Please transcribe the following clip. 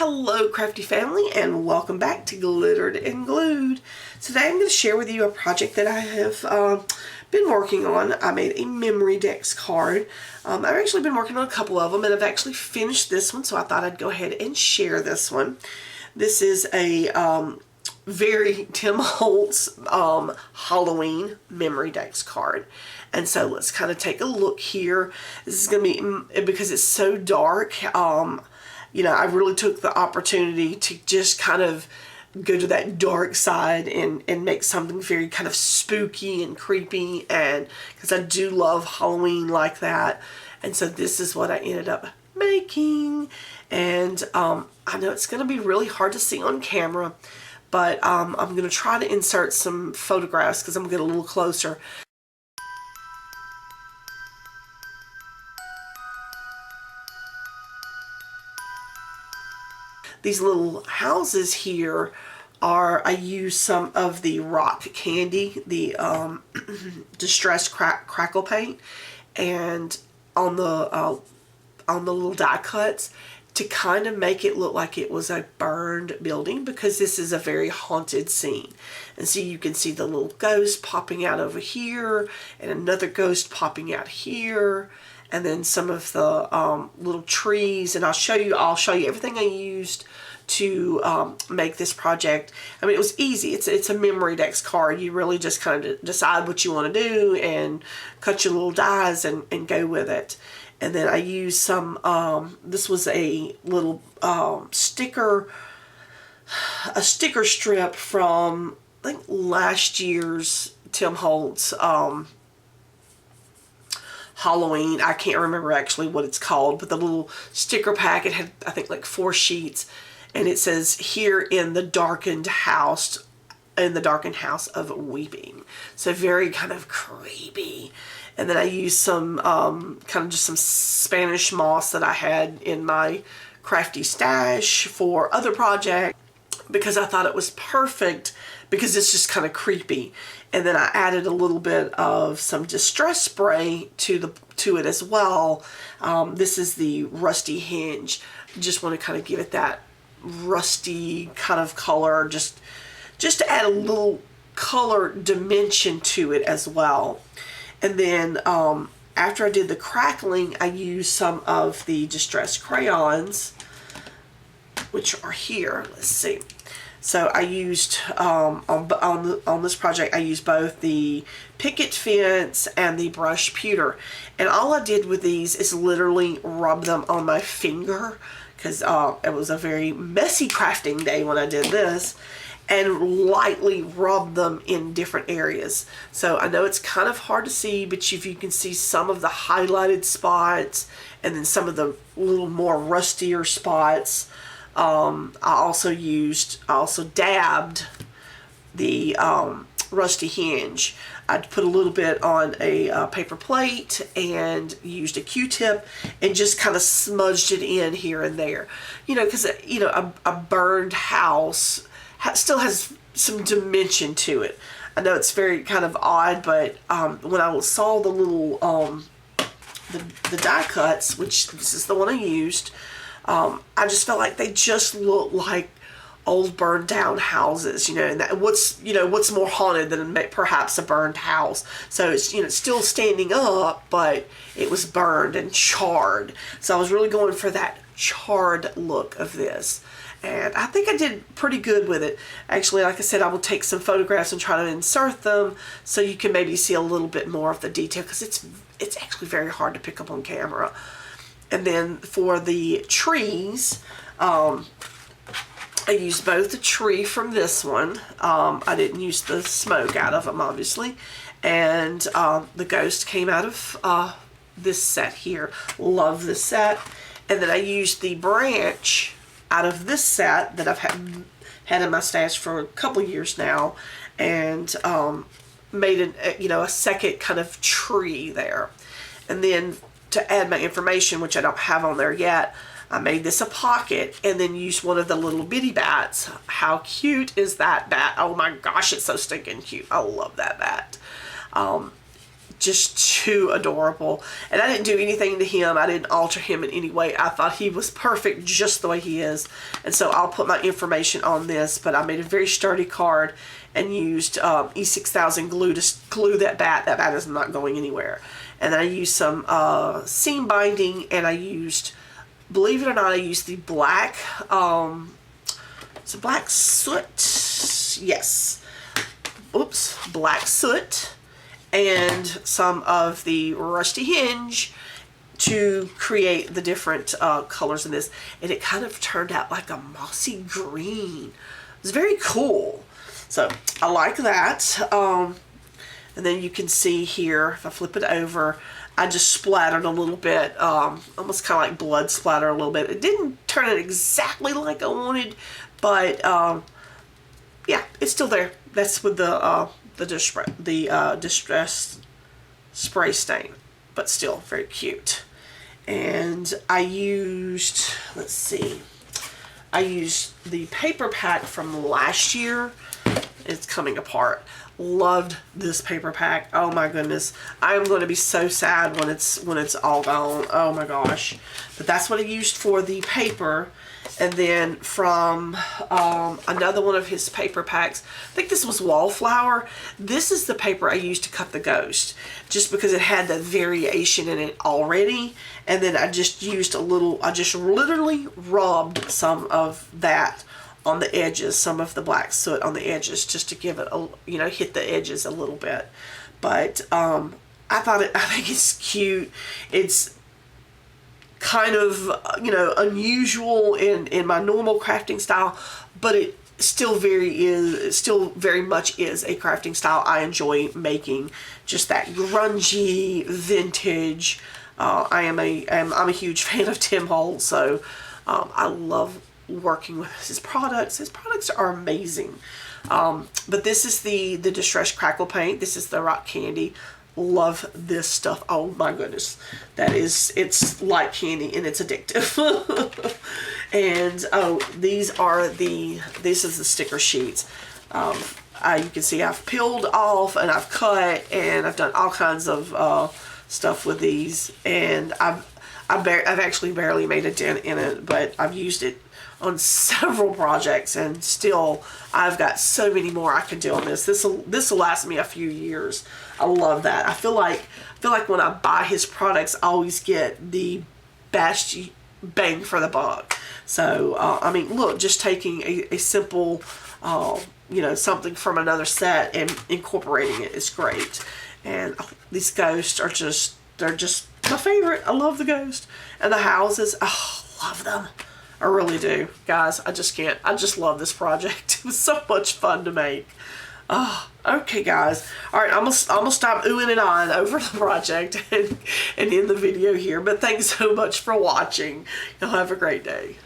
Hello crafty family, and welcome back to Glittered and Glued. Today I'm going to share with you a project that I have been working on. I made a Memorydex card. I've actually been working on a couple of them, and I've actually finished this one, so I thought I'd go ahead and share this one. This is a very Tim Holtz Halloween Memorydex card. And so let's kind of take a look here. This is going to be, because it's so dark, you know, I really took the opportunity to just kind of go to that dark side and make something very kind of spooky and creepy, and because I do love Halloween like that. And so this is what I ended up making. And I know it's going to be really hard to see on camera, but I'm going to try to insert some photographs because I'm going to get a little closer. These little houses here are, I use some of the rock candy, the distressed crackle paint, and on the little die cuts to kind of make it look like it was a burned building, because this is a very haunted scene. And so you can see the little ghost popping out over here and another ghost popping out here, and then some of the little trees. And I'll show you everything I used to make this project. I mean, it was easy. It's a Memorydex card. You really just kind of decide what you want to do and cut your little dies and go with it. And then I used some, this was a little sticker strip from, I think, last year's Tim Holtz Halloween. I can't remember actually what it's called, but the little sticker pack, it had, I think, like 4 sheets, and it says, "Here in the darkened house of weeping." So very kind of creepy. And then I used some kind of just some Spanish moss that I had in my crafty stash for other projects, because I thought it was perfect because it's just kind of creepy. And then I added a little bit of some distress spray to it as well. This is the rusty Hinge. Just want to kind of give it that rusty kind of color, just to add a little color dimension to it as well. And then after I did the crackling, I used some of the distressed crayons, which are here. Let's see. So I used, on this project, I used both the picket fence and the brush pewter. And all I did with these is literally rub them on my finger, because it was a very messy crafting day when I did this, and lightly rub them in different areas. So I know it's kind of hard to see, but if you can see some of the highlighted spots and then some of the little more rustier spots. I also dabbed the rusty Hinge. I put a little bit on a paper plate and used a Q-tip and just kind of smudged it in here and there. You know, because, you know, a burned house still has some dimension to it. I know it's very kind of odd, but when I saw the little the die cuts, which this is the one I used, I just felt like they just look like old burned down houses, you know, and what's more haunted than perhaps a burned house. So it's, you know, still standing up, but it was burned and charred. So I was really going for that charred look of this. And I think I did pretty good with it. Actually, like I said, I will take some photographs and try to insert them so you can maybe see a little bit more of the detail, because it's actually very hard to pick up on camera. And then for the trees, I used both the tree from this one. I didn't use the smoke out of them, obviously. And the ghost came out of this set here. Love this set. And then I used the branch out of this set that I've had in my stash for a couple years now, and made a second kind of tree there. And then to add my information, which I don't have on there yet, I made this a pocket and then used one of the little bitty bats. How cute is that bat? Oh my gosh, it's so stinking cute. I love that bat. just too adorable. And I didn't do anything to him. I didn't alter him in any way. I thought he was perfect just the way he is. And so I'll put my information on this, but I made a very sturdy card and used E6000 glue to glue that bat. That bat is not going anywhere. And then I used some seam binding, and I used, believe it or not, I used the black, it's a black soot, yes, oops, black soot, and some of the rusty hinge to create the different colors in this. And it kind of turned out like a mossy green. It was very cool. So I like that. And then you can see here, if I flip it over, I just splattered a little bit, almost kind of like blood splatter a little bit. It didn't turn it exactly like I wanted, but yeah, it's still there. That's with the distress spray stain, but still very cute. And I used, let's see, I used the paper pack from last year. It's coming apart. Loved this paper pack. Oh my goodness. I'm going to be so sad when it's all gone. Oh my gosh. But that's what I used for the paper. And then from another one of his paper packs, I think this was Wallflower. This is the paper I used to cut the ghost, just because it had the variation in it already. And then I just used a little, I just literally rubbed some of that on the edges, some of the black soot on the edges, just to give it a, you know, hit the edges a little bit. But I think it's cute. It's kind of, you know, unusual in my normal crafting style, but it still very much is a crafting style I enjoy making. Just that grungy vintage. I'm a huge fan of Tim Holtz, so I love working with his products. His products are amazing. But this is the Distress Crackle Paint. This is the Rock Candy. Love this stuff. Oh my goodness. It's like candy and it's addictive. And oh, this is the sticker sheets. You can see I've peeled off and I've cut and I've done all kinds of stuff with these, and I've actually barely made a dent in it, but I've used it on several projects, and still I've got so many more I can do on this. This will last me a few years. I love that. I feel like when I buy his products, I always get the best bang for the buck. So I mean, look, just taking a simple you know, something from another set and incorporating it is great. And these ghosts are they're just my favorite. I love the ghost. And the houses, oh, love them. I really do. Guys, I just love this project. It was so much fun to make. Oh, okay, guys. All right, I'm gonna stop oohing and ahhing over the project and end the video here. But thanks so much for watching. Y'all have a great day.